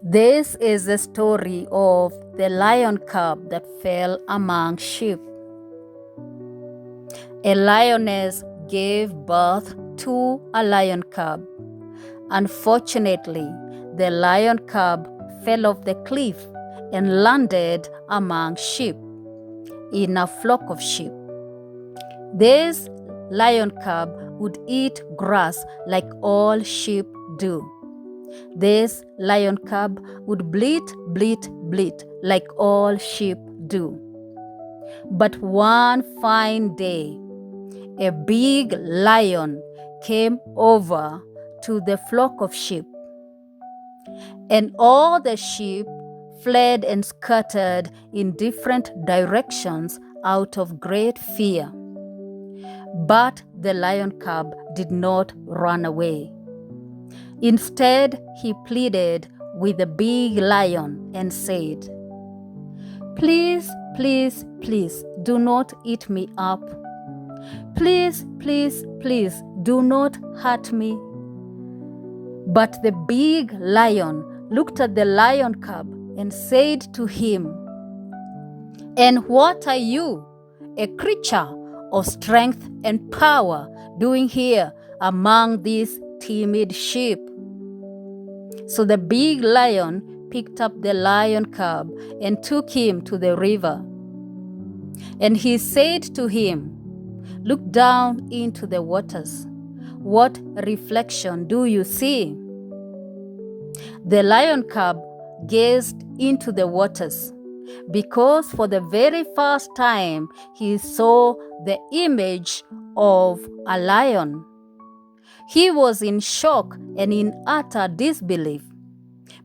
This is the story of the lion cub that fell among sheep. A lioness gave birth to a lion cub. Unfortunately, the lion cub fell off the cliff and landed among sheep, in a flock of sheep. This lion cub would eat grass like all sheep do. This lion cub would bleat, bleat, bleat like all sheep do. But one fine day, a big lion came over to the flock of sheep, and all the sheep fled and scattered in different directions out of great fear. But the lion cub did not run away. Instead, he pleaded with the big lion and said, "Please, please, please, do not eat me up. Please, please, please, do not hurt me." But the big lion looked at the lion cub and said to him, "And what are you, a creature of strength and power, doing here among these timid sheep?" So the big lion picked up the lion cub and took him to the river. And he said to him, "Look down into the waters. What reflection do you see?" The lion cub gazed into the waters because for the very first time he saw the image of a lion. He was in shock and in utter disbelief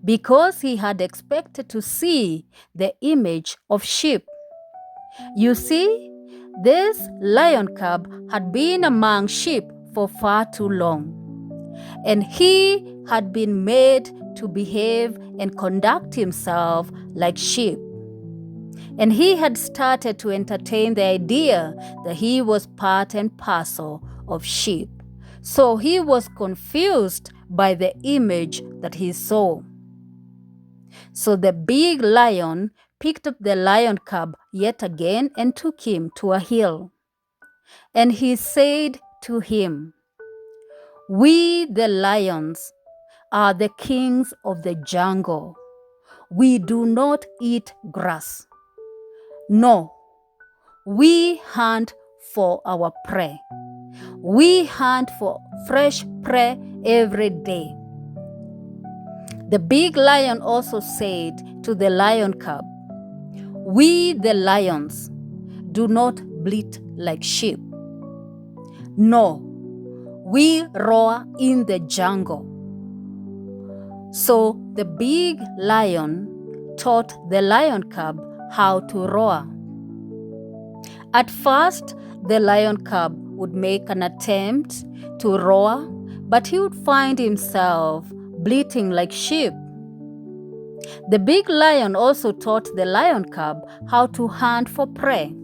because he had expected to see the image of sheep. You see, this lion cub had been among sheep for far too long, and he had been made to behave and conduct himself like sheep. And he had started to entertain the idea that he was part and parcel of sheep. So he was confused by the image that he saw. So the big lion picked up the lion cub yet again and took him to a hill. And he said to him, "We, the lions, are the kings of the jungle. We do not eat grass. No, we hunt for our prey. We hunt for fresh prey every day." The big lion also said to the lion cub, "We, the lions, do not bleat like sheep. No, we roar in the jungle." So the big lion taught the lion cub how to roar. At first, the lion cub would make an attempt to roar, but he would find himself bleating like sheep. The big lion also taught the lion cub how to hunt for prey.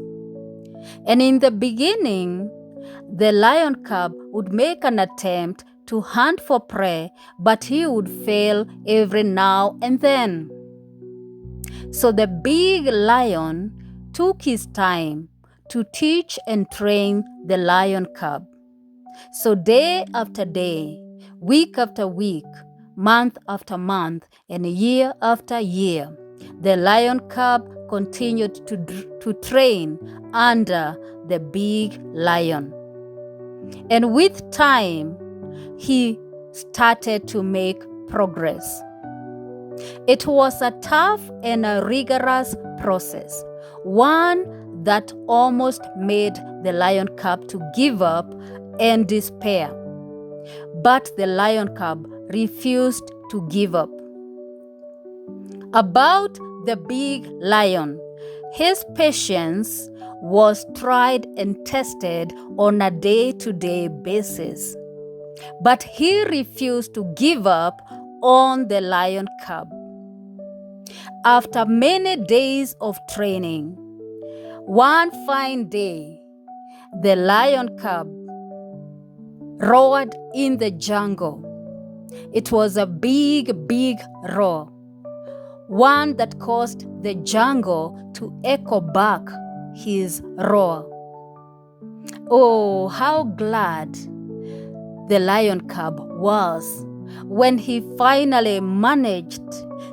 And in the beginning, the lion cub would make an attempt to hunt for prey, but he would fail every now and then. So the big lion took his time to teach and train the lion cub. So day after day, week after week, month after month, and year after year, the lion cub continued to train under the big lion. And with time, he started to make progress. It was a tough and a rigorous process, one that almost made the lion cub to give up and despair. But the lion cub refused to give up. About the big lion, his patience was tried and tested on a day-to-day basis. But he refused to give up on the lion cub. After many days of training, one fine day, the lion cub roared in the jungle. It was a big, big roar. one that caused the jungle to echo back his roar. Oh, how glad the lion cub was when he finally managed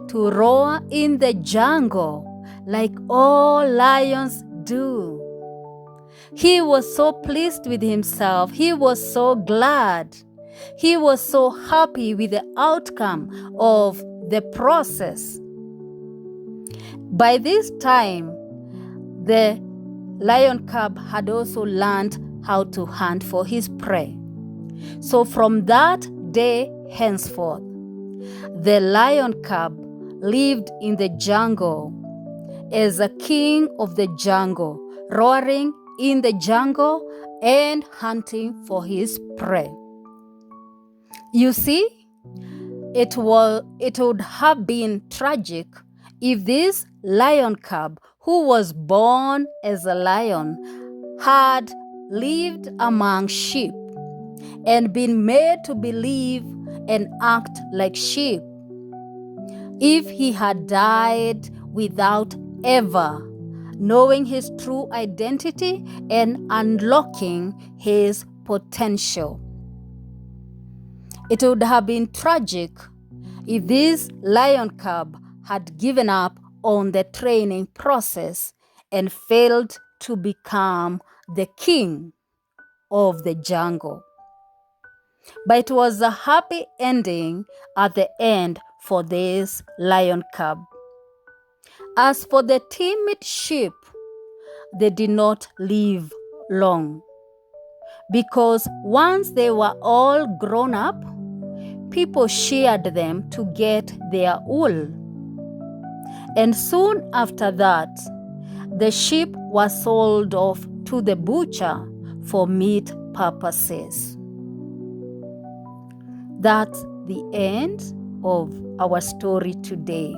to roar in the jungle like all lions do. He was so pleased with himself. He was so glad. He was so happy with the outcome of the process. By this time, the lion cub had also learned how to hunt for his prey. So from that day henceforth, the lion cub lived in the jungle as a king of the jungle, roaring in the jungle and hunting for his prey. You see, it would have been tragic if this lion cub, who was born as a lion, had lived among sheep and been made to believe and act like sheep. If he had died without ever knowing his true identity and unlocking his potential. It would have been tragic if this lion cub had given up on the training process and failed to become the king of the jungle. But it was a happy ending at the end for this lion cub. As for the timid sheep, they did not live long, because once they were all grown up, people sheared them to get their wool. And soon after that, the sheep were sold off to the butcher for meat purposes. That's the end of our story today.